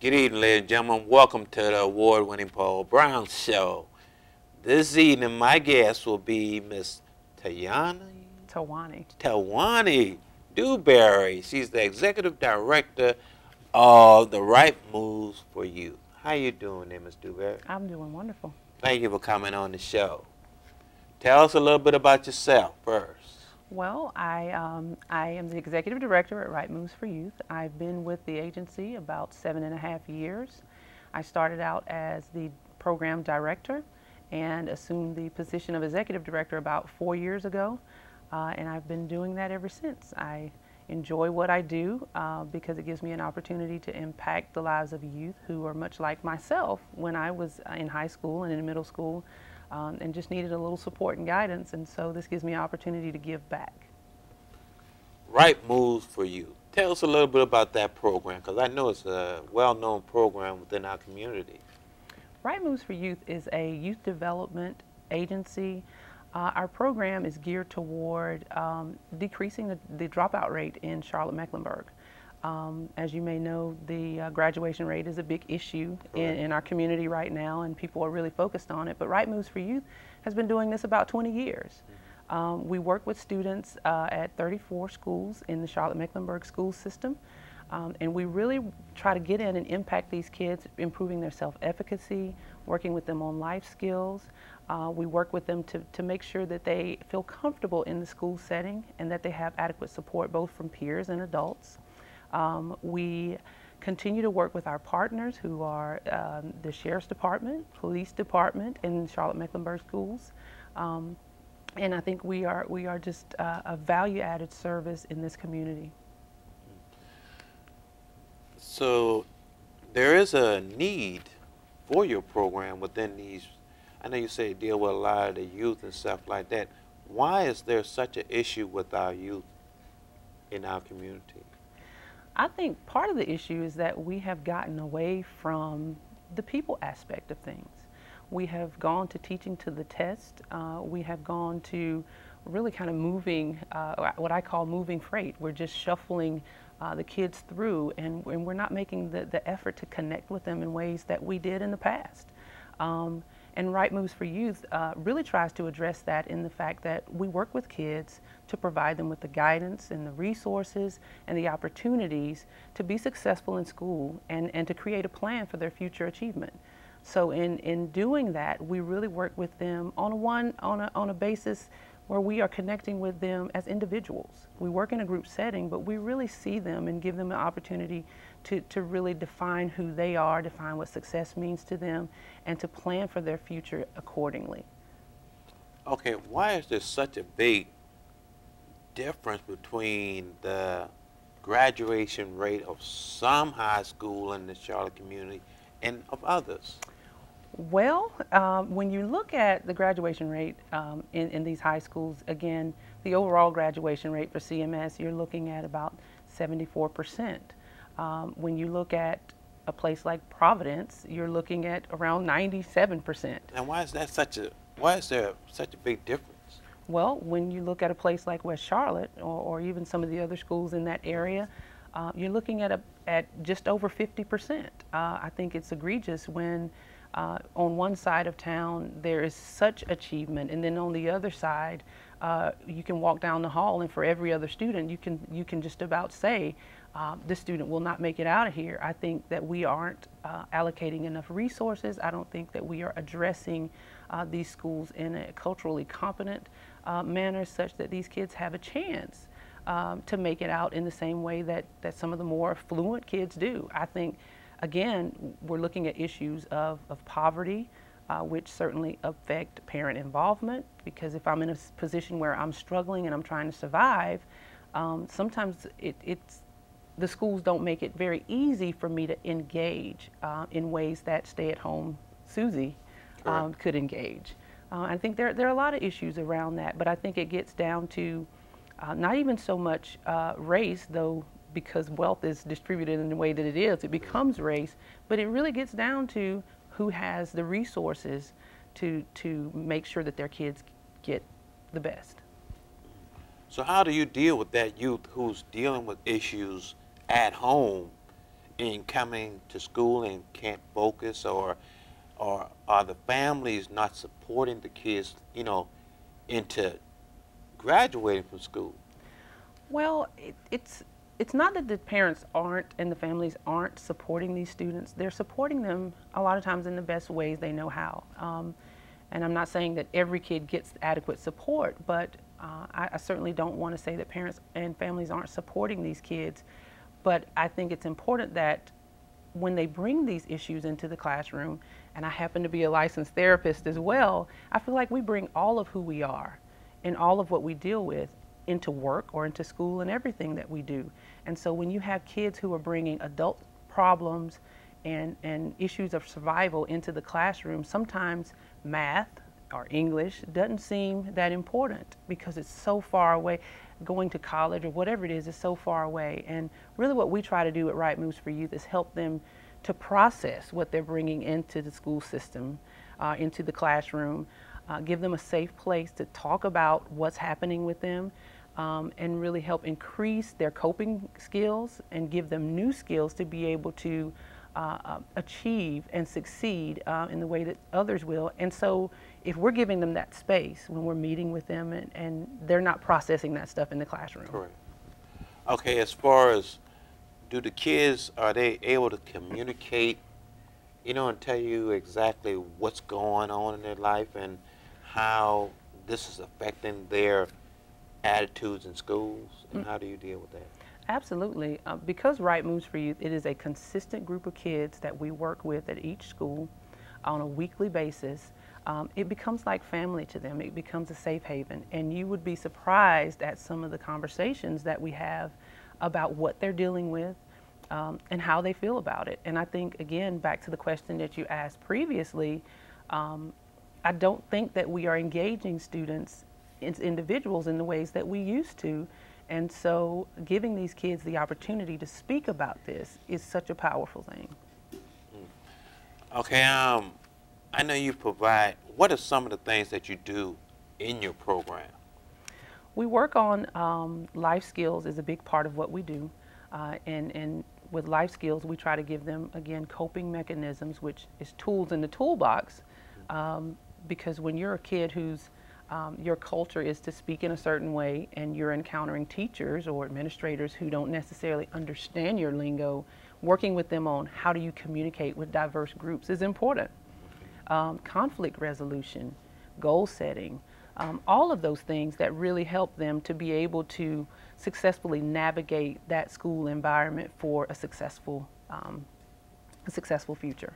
Good evening, ladies and gentlemen. Welcome to the award-winning Paul Brown Show. This evening, my guest will be Miss Tayuanee Dewberry. She's the Executive Director of the Right Moves for Youth. How you doing there, Miss Dewberry? I'm doing wonderful. Thank you for coming on the show. Tell us a little bit about yourself first. Well, I am the Executive Director at Right Moves for Youth. I've been with the agency about 7.5 years. I started out as the Program Director and assumed the position of Executive Director about 4 years ago, and I've been doing that ever since. I enjoy what I do because it gives me an opportunity to impact the lives of youth who are much like myself when I was in high school and in middle school. And just needed a little support and guidance, and so this gives me an opportunity to give back. Right Moves for You. Tell us a little bit about that program, because I know it's a well-known program within our community. Right Moves for Youth is a youth development agency. Our program is geared toward decreasing the dropout rate in Charlotte-Mecklenburg. As you may know, the graduation rate is a big issue in our community right now, and people are really focused on it. But Right Moves for Youth has been doing this about 20 years. We work with students at 34 schools in the Charlotte-Mecklenburg school system, and we really try to get in and impact these kids, improving their self-efficacy, working with them on life skills. We work with them to make sure that they feel comfortable in the school setting and that they have adequate support both from peers and adults. We continue to work with our partners who are the Sheriff's Department, Police Department, and Charlotte-Mecklenburg Schools. And I think we are just a value-added service in this community. So there is a need for your program within these. I know you say you deal with a lot of the youth and stuff like that. Why is there such an issue with our youth in our community? I think part of the issue is that we have gotten away from the people aspect of things. We have gone to teaching to the test. We have gone to really kind of moving, what I call moving freight. We're just shuffling the kids through, and we're not making the effort to connect with them in ways that we did in the past. And Right Moves for Youth really tries to address that in the fact that we work with kids to provide them with the guidance and the resources and the opportunities to be successful in school and to create a plan for their future achievement. So in doing that, we really work with them on a basis where we are connecting with them as individuals. We work in a group setting, but we really see them and give them an opportunity to really define who they are, define what success means to them, and to plan for their future accordingly. Okay, why is there such a big difference between the graduation rate of some high school in the Charlotte community and of others? Well, when you look at the graduation rate in these high schools, again, the overall graduation rate for CMS, you're looking at about 74%. When you look at a place like Providence, you're looking at around 97%. And why is there such a big difference? Well, when you look at a place like West Charlotte or even some of the other schools in that area, you're looking at just over 50%. I think it's egregious when on one side of town there is such achievement, and then on the other side you can walk down the hall and for every other student you can just about say this student will not make it out of here. I think that we aren't allocating enough resources. I don't think that we are addressing these schools in a culturally competent manner such that these kids have a chance to make it out in the same way that some of the more affluent kids do. I think, again, we're looking at issues of poverty, which certainly affect parent involvement, because if I'm in a position where I'm struggling and I'm trying to survive, sometimes the schools don't make it very easy for me to engage in ways that stay-at-home Susie could engage. I think there are a lot of issues around that, but I think it gets down to not even so much race, though, because wealth is distributed in the way that it is, it becomes race, but it really gets down to who has the resources to make sure that their kids get the best. So how do you deal with that youth who's dealing with issues at home in coming to school and can't focus, or are the families not supporting the kids, into graduating from school? Well, it's not that the parents aren't and the families aren't supporting these students. They're supporting them a lot of times in the best ways they know how. And I'm not saying that every kid gets adequate support, but I certainly don't want to say that parents and families aren't supporting these kids. But I think it's important that when they bring these issues into the classroom, and I happen to be a licensed therapist as well, I feel like we bring all of who we are and all of what we deal with into work or into school and everything that we do. And so when you have kids who are bringing adult problems and issues of survival into the classroom, sometimes math or English doesn't seem that important because it's so far away. Going to college or whatever it is so far away. And really what we try to do at Right Moves for Youth is help them to process what they're bringing into the school system, into the classroom, give them a safe place to talk about what's happening with them, and really help increase their coping skills and give them new skills to be able to achieve and succeed in the way that others will. And so if we're giving them that space when we're meeting with them and they're not processing that stuff in the classroom. Correct. Okay, as far as, do the kids, are they able to communicate, and tell you exactly what's going on in their life and how this is affecting their attitudes in schools? And how do you deal with that? Absolutely. Because Right Moves for Youth, it is a consistent group of kids that we work with at each school on a weekly basis. It becomes like family to them. It becomes a safe haven. And you would be surprised at some of the conversations that we have about what they're dealing with and how they feel about it. And I think, again, back to the question that you asked previously, I don't think that we are engaging students, individuals, in the ways that we used to. And so giving these kids the opportunity to speak about this is such a powerful thing. Okay, I know you provide, what are some of the things that you do in your program? We work on life skills is a big part of what we do. And with life skills, we try to give them, again, coping mechanisms, which is tools in the toolbox. Because when you're a kid who's your culture is to speak in a certain way and you're encountering teachers or administrators who don't necessarily understand your lingo, working with them on how do you communicate with diverse groups is important. Conflict resolution, goal setting, all of those things that really help them to be able to successfully navigate that school environment for a successful future.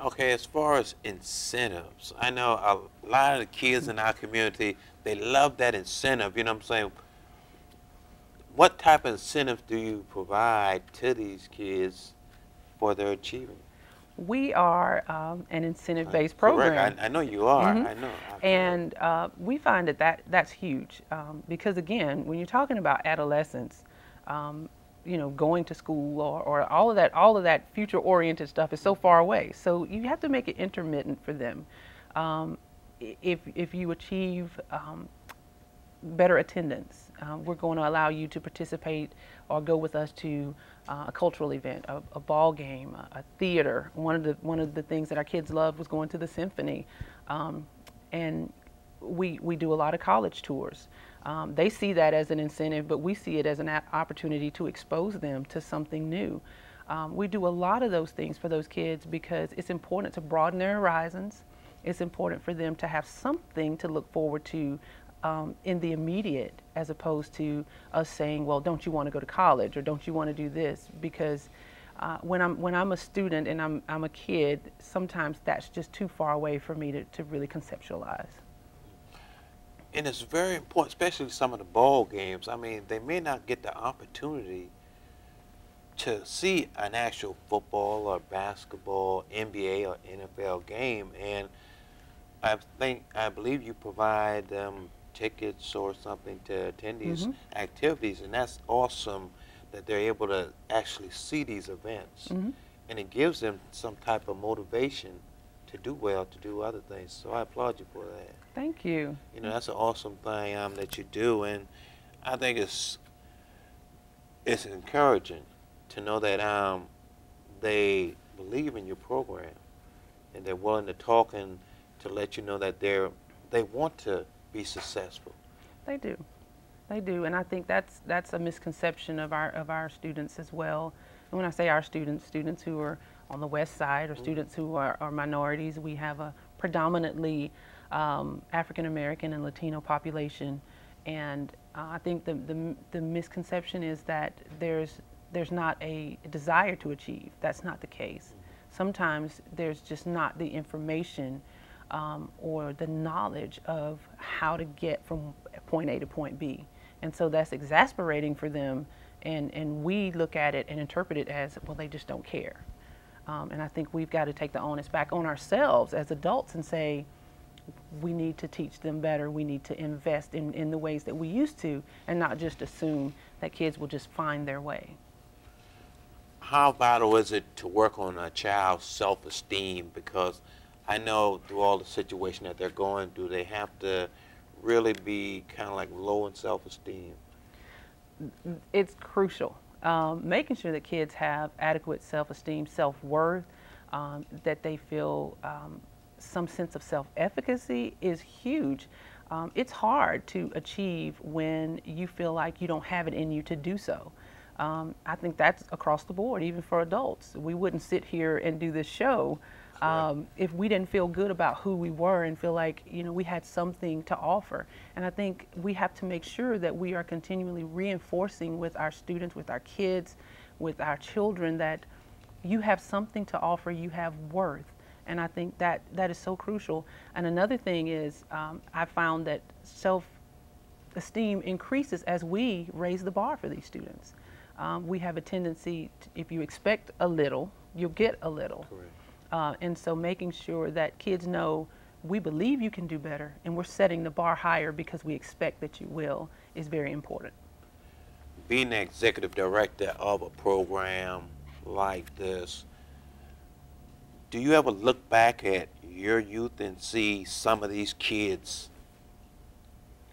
Okay, as far as incentives, I know a lot of the kids in our community, they love that incentive, you know what I'm saying? What type of incentives do you provide to these kids for their achievement? We are an incentive-based program. Correct. I know you are. I know. And we find that's huge because, again, when you're talking about adolescence, going to school or all of that future-oriented stuff is so far away. So you have to make it intermittent for them. If you achieve better attendance, we're going to allow you to participate or go with us to a cultural event, a ball game, a theater. One of the things that our kids loved was going to the symphony, and we do a lot of college tours. They see that as an incentive, but we see it as an opportunity to expose them to something new. We do a lot of those things for those kids because it's important to broaden their horizons. It's important for them to have something to look forward to in the immediate, as opposed to us saying, well, don't you want to go to college or don't you want to do this? Because when I'm a student and I'm a kid, sometimes that's just too far away for me to really conceptualize. And it's very important, especially some of the ball games. I mean, they may not get the opportunity to see an actual football or basketball, NBA or NFL game. And I believe you provide them tickets or something to attend these activities, and that's awesome that they're able to actually see these events. And it gives them some type of motivation to do well, to do other things. So I applaud you for that. Thank you. That's an awesome thing that you do, and I think it's encouraging to know that they believe in your program and they're willing to talk and to let you know that they want to be successful. They do. They do, and I think that's a misconception of our students as well. And when I say our students, students who are on the west side or students who are minorities, we have a predominantly African American and Latino population, and I think the misconception is that there's not a desire to achieve. That's not the case. Sometimes there's just not the information or the knowledge of how to get from point A to point B. And so that's exasperating for them, and we look at it and interpret it as, well, they just don't care. And I think we've got to take the onus back on ourselves as adults and say, we need to teach them better. We need to invest in the ways that we used to, and not just assume that kids will just find their way. How vital is it to work on a child's self-esteem? Because I know through all the situation that they're going through, they have to really be kind of like low in self-esteem. It's crucial. Making sure that kids have adequate self-esteem, self-worth, that they feel some sense of self-efficacy is huge. It's hard to achieve when you feel like you don't have it in you to do so. I think that's across the board, even for adults. We wouldn't sit here and do this show if we didn't feel good about who we were and feel like, you know, we had something to offer. And I think we have to make sure that we are continually reinforcing with our students, with our kids, with our children, that you have something to offer, you have worth. And I think that is so crucial. And another thing is, I found that self-esteem increases as we raise the bar for these students. We have a tendency to, if you expect a little, you'll get a little. Correct. And so making sure that kids know we believe you can do better, and we're setting the bar higher because we expect that you will, is very important. Being the executive director of a program like this, do you ever look back at your youth and see some of these kids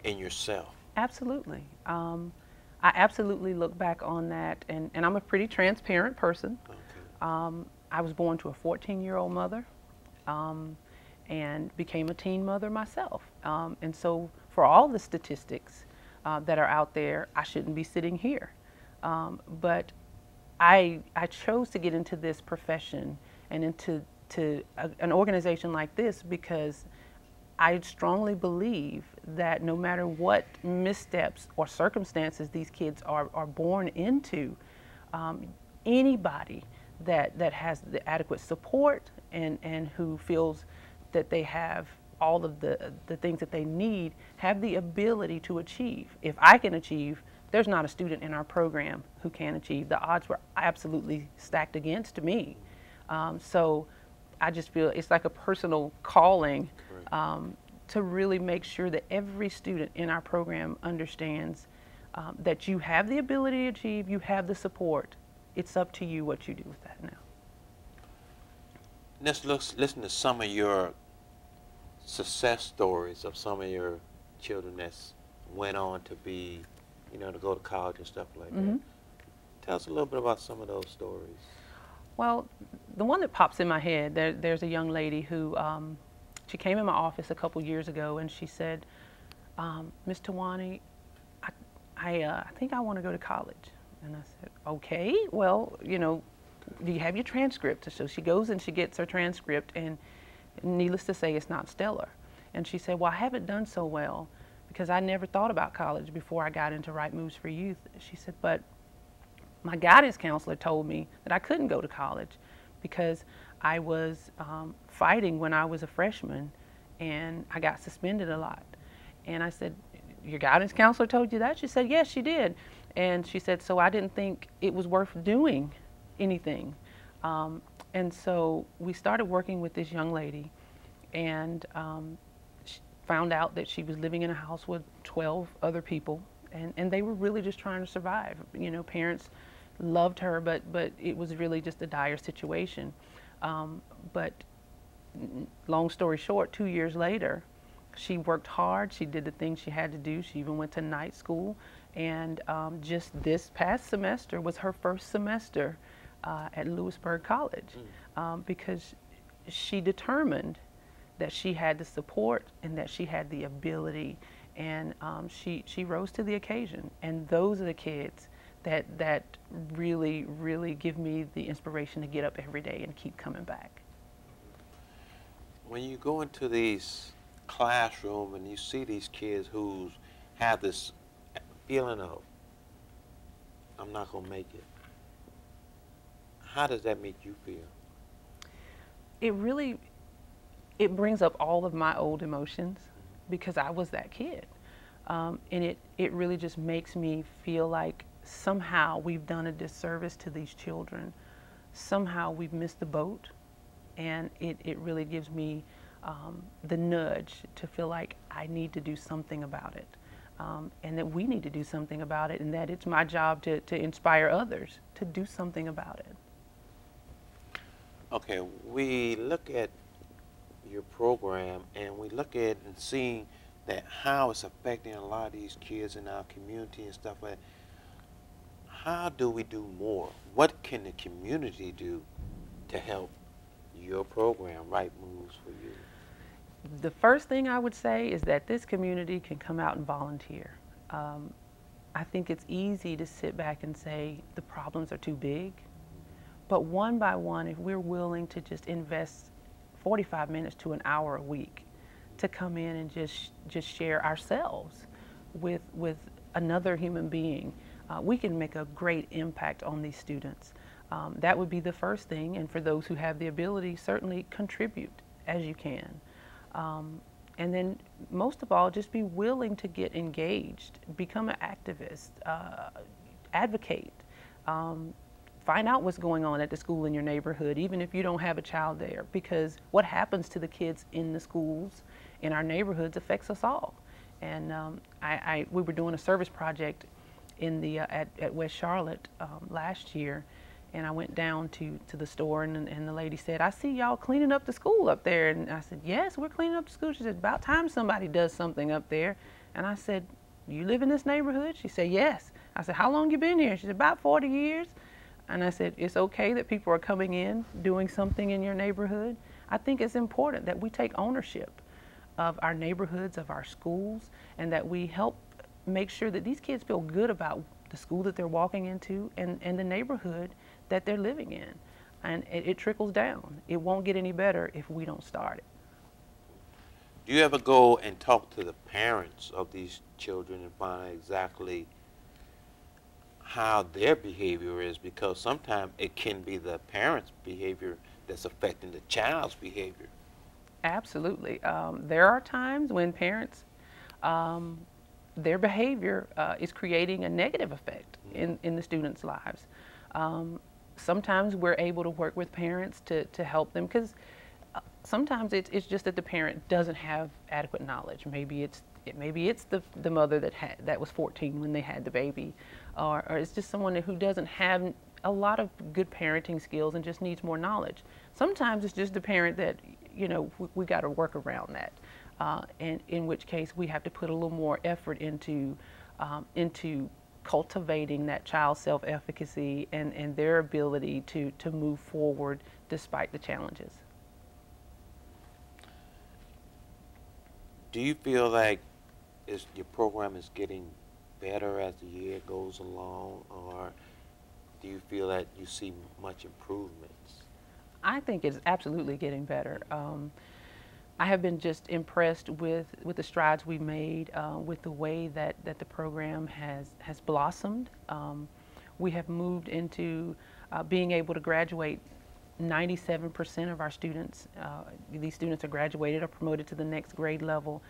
in yourself? Absolutely. I absolutely look back on that, and I'm a pretty transparent person. Okay. I was born to a 14-year-old mother and became a teen mother myself. And so for all the statistics that are out there, I shouldn't be sitting here. But I chose to get into this profession and into an organization like this because I strongly believe that no matter what missteps or circumstances these kids are born into, anybody that has the adequate support and who feels that they have all of the things that they need, have the ability to achieve. If I can achieve, there's not a student in our program who can achieve. The odds were absolutely stacked against me. So I just feel it's like a personal calling to really make sure that every student in our program understands that you have the ability to achieve, you have the support. It's up to you what you do with that now. Let's listen to some of your success stories of some of your children that's went on to be, you know, to go to college and stuff like that. Tell us a little bit about some of those stories. Well, the one that pops in my head, there's a young lady who, she came in my office a couple years ago and she said, Ms. Tayuanee, I think I want to go to college. And I said, okay, well, you know, do you have your transcript? So she goes and she gets her transcript, and needless to say, it's not stellar. And she said, well, I haven't done so well because I never thought about college before I got into Right Moves for Youth. She said, but my guidance counselor told me that I couldn't go to college because I was fighting when I was a freshman and I got suspended a lot. And I said, your guidance counselor told you that? She said, yes, she did. And she said, so I didn't think it was worth doing anything. And so we started working with this young lady, and she found out that she was living in a house with 12 other people, and they were really just trying to survive. You know, parents loved her, but it was really just a dire situation. But long story short, 2 years later, She worked hard. She did the things she had to do. She even went to night school. And just this past semester was her first semester at Lewisburg College, because she determined that she had the support and that she had the ability, and she rose to the occasion. And those are the kids that really, really give me the inspiration to get up every day and keep coming back. When you go into these classroom and you see these kids who have this feeling of, I'm not going to make it, how does that make you feel? It brings up all of my old emotions, because I was that kid. And it really just makes me feel like somehow we've done a disservice to these children. Somehow we've missed the boat, and it really gives me the nudge to feel like I need to do something about it, and that we need to do something about it, and that it's my job to inspire others to do something about it. Okay, we look at your program and we look at and see that how it's affecting a lot of these kids in our community and stuff like that. How do we do more? What can the community do to help your program, Right Moves for You? The first thing I would say is that this community can come out and volunteer. I think it's easy to sit back and say the problems are too big, but one by one, if we're willing to just invest 45 minutes to an hour a week to come in and just share ourselves with another human being, we can make a great impact on these students. That would be the first thing, and for those who have the ability, certainly contribute as you can. And then most of all, just be willing to get engaged, become an activist, advocate, find out what's going on at the school in your neighborhood, even if you don't have a child there, because what happens to the kids in the schools in our neighborhoods affects us all. And we were doing a service project in the at West Charlotte last year, and I went down to the store, and the lady said, I see y'all cleaning up the school up there. And I said, yes, we're cleaning up the school. She said, about time somebody does something up there. And I said, you live in this neighborhood? She said, yes. I said, how long you been here? She said, about 40 years. And I said, it's okay that people are coming in, doing something in your neighborhood. I think it's important that we take ownership of our neighborhoods, of our schools, and that we help make sure that these kids feel good about the school that they're walking into and the neighborhood that they're living in. And it trickles down. It won't get any better if we don't start it. Do you ever go and talk to the parents of these children and find out exactly how their behavior is? Because sometimes it can be the parents' behavior that's affecting the child's behavior. Absolutely. There are times when parents, their behavior is creating a negative effect in the students' lives. Sometimes we're able to work with parents to help them, because sometimes it's just that the parent doesn't have adequate knowledge. Maybe it's the mother that was 14 when they had the baby, or it's just someone who doesn't have a lot of good parenting skills and just needs more knowledge. Sometimes it's just the parent that, we got to work around that, and in which case we have to put a little more effort into cultivating that child's self-efficacy and their ability to move forward despite the challenges. Do you feel like your program is getting better as the year goes along, or do you feel that you see much improvements? I think it's absolutely getting better. I have been just impressed with the strides we made, with the way that the program has blossomed. We have moved into being able to graduate 97% of our students. These students are graduated or promoted to the next grade level.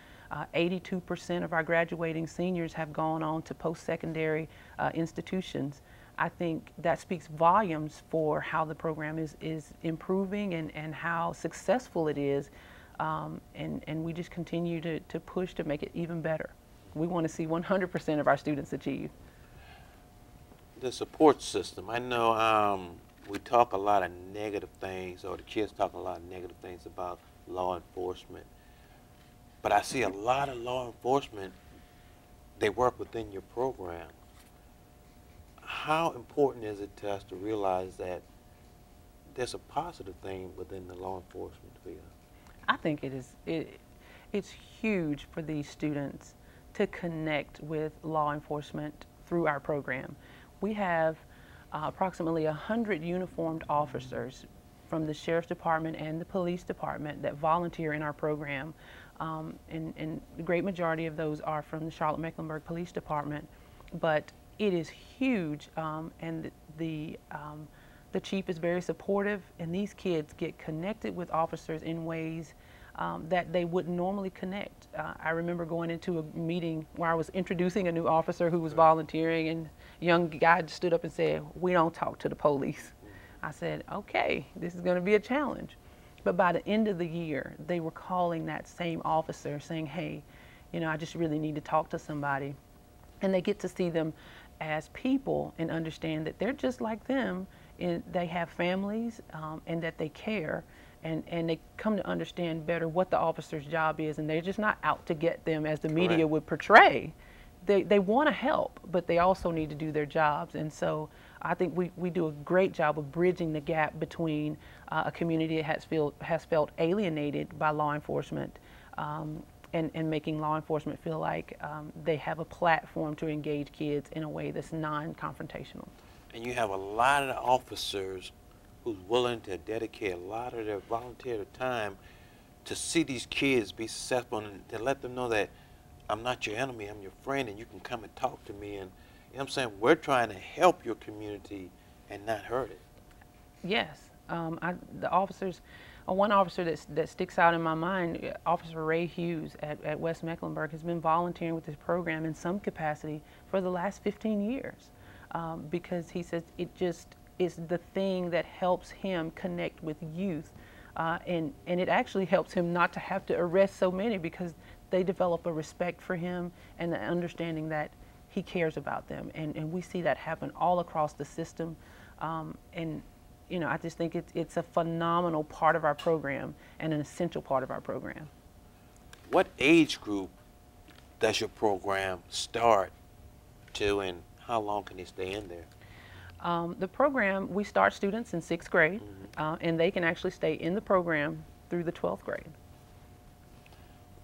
82% of our graduating seniors have gone on to post-secondary institutions. I think that speaks volumes for how the program is improving and how successful it is. And we just continue to push to make it even better. We want to see 100% of our students achieve. The support system, I know we talk a lot of negative things, or the kids talk a lot of negative things about law enforcement. But I see a lot of law enforcement, they work within your program. How important is it to us to realize that there's a positive thing within the law enforcement field? I think it is. It's huge for these students to connect with law enforcement through our program. We have approximately 100 uniformed officers from the Sheriff's Department and the Police Department that volunteer in our program. And the great majority of those are from the Charlotte-Mecklenburg Police Department. But it is huge, and the chief is very supportive, and these kids get connected with officers in ways that they wouldn't normally connect. I remember going into a meeting where I was introducing a new officer who was volunteering, and a young guy stood up and said, "We don't talk to the police." I said, okay, this is going to be a challenge. But by the end of the year, they were calling that same officer saying, hey, you know, I just really need to talk to somebody. And they get to see them as people and understand that they're just like them, and they have families, and that they care. And they come to understand better what the officer's job is, and they're just not out to get them as the media would portray. They want to help, but they also need to do their jobs. And so I think we do a great job of bridging the gap between a community that has felt alienated by law enforcement, and making law enforcement feel like they have a platform to engage kids in a way that's non-confrontational. And you have a lot of officers who's willing to dedicate a lot of their volunteer time to see these kids be successful and to let them know that I'm not your enemy, I'm your friend, and you can come and talk to me. And you know what I'm saying, we're trying to help your community and not hurt it. Yes, the officers, one officer that sticks out in my mind, Officer Ray Hughes at West Mecklenburg, has been volunteering with this program in some capacity for the last 15 years, because he says it just is the thing that helps him connect with youth, and it actually helps him not to have to arrest so many, because they develop a respect for him and the understanding that he cares about them, and we see that happen all across the system. And you know, I just think it's a phenomenal part of our program and an essential part of our program. What age group does your program start to, and how long can they stay in there? The program, we start students in 6th grade, and they can actually stay in the program through the 12th grade.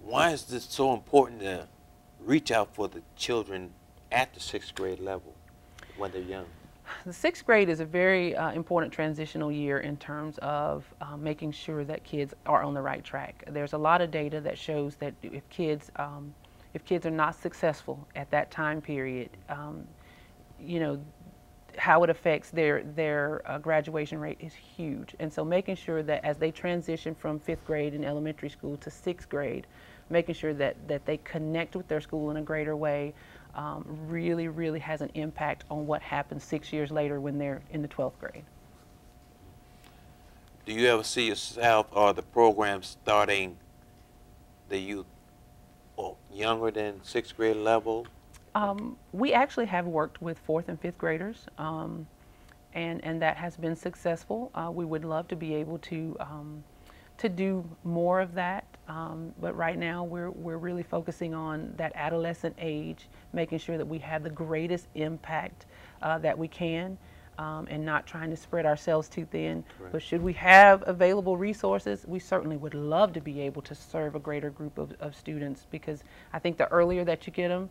Why is this so important to reach out for the children at the 6th grade level when they're young? The 6th grade is a very important transitional year in terms of making sure that kids are on the right track. There's a lot of data that shows that if kids are not successful at that time period, you know, how it affects their graduation rate is huge. And so making sure that as they transition from 5th grade in elementary school to 6th grade, making sure that they connect with their school in a greater way, really has an impact on what happens 6 years later when they're in the 12th grade. Do you ever see yourself or the program starting the youth younger than 6th grade level? We actually have worked with 4th and 5th graders, and that has been successful. We would love to be able to do more of that, but right now we're really focusing on that adolescent age, making sure that we have the greatest impact that we can, and not trying to spread ourselves too thin. Correct. But should we have available resources, we certainly would love to be able to serve a greater group of students, because I think the earlier that you get them,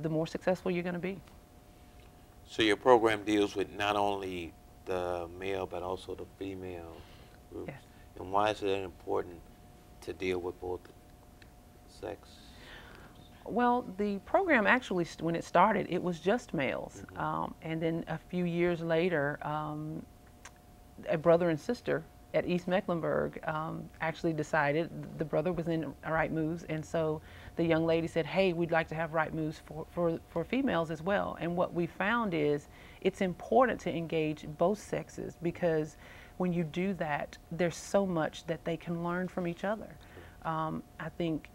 the more successful you're going to be. So your program deals with not only the male but also the female groups. Yes. And why is it important to deal with both sex? Well, the program actually, when it started, it was just males. And then a few years later, a brother and sister at East Mecklenburg actually decided, the brother was in Right Moves, and so the young lady said, hey, we'd like to have Right Moves for females as well. And what we found is it's important to engage both sexes, because when you do that, there's so much that they can learn from each other. I think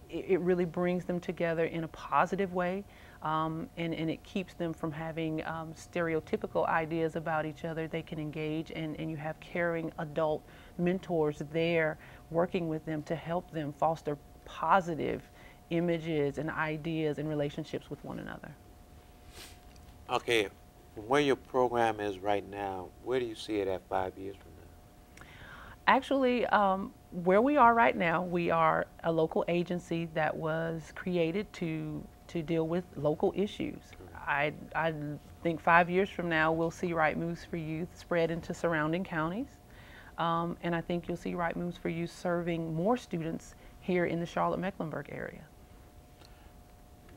it really brings them together in a positive way, and it keeps them from having stereotypical ideas about each other. They can engage, and you have caring adult mentors there working with them to help them foster positive images and ideas and relationships with one another. Okay, from where your program is right now, where do you see it at 5 years from now? Actually, where we are right now, we are a local agency that was created to deal with local issues. I think 5 years from now, we'll see Right Moves for Youth spread into surrounding counties. And I think you'll see Right Moves for Youth serving more students here in the Charlotte-Mecklenburg area.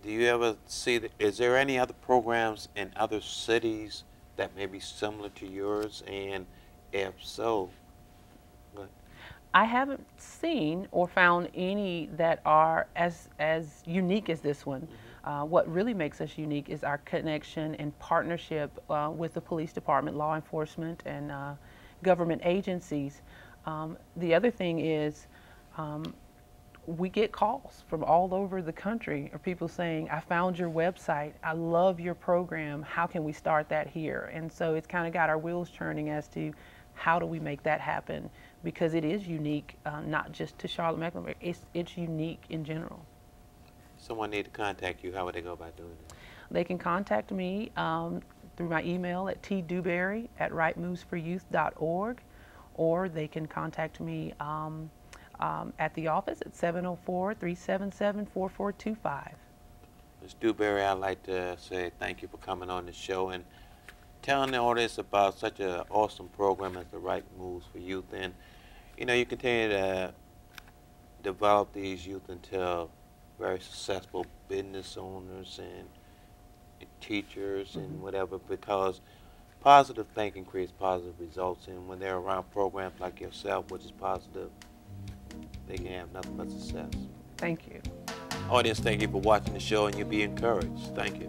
Do you ever see, is there any other programs in other cities that may be similar to yours? And if so, what? I haven't seen or found any that are as unique as this one. What really makes us unique is our connection and partnership with the police department, law enforcement, and government agencies. The other thing is we get calls from all over the country, or people saying, I found your website, I love your program, how can we start that here? And so it's kind of got our wheels turning as to how do we make that happen, because it is unique, not just to Charlotte-Mecklenburg, it's unique in general. Someone need to contact you, how would they go about doing it? They can contact me through my email at tdewberry@rightmovesforyouth.org, or they can contact me at the office at 704-377-4425. Ms. Dewberry, I'd like to say thank you for coming on the show and telling the audience about such an awesome program as the Right Moves for Youth. And, you know, you continue to develop these youth into very successful business owners and teachers and whatever, because positive thinking creates positive results. And when they're around programs like yourself, which is positive, they can have nothing but success. Thank you. Audience, thank you for watching the show, and you'll be encouraged. Thank you.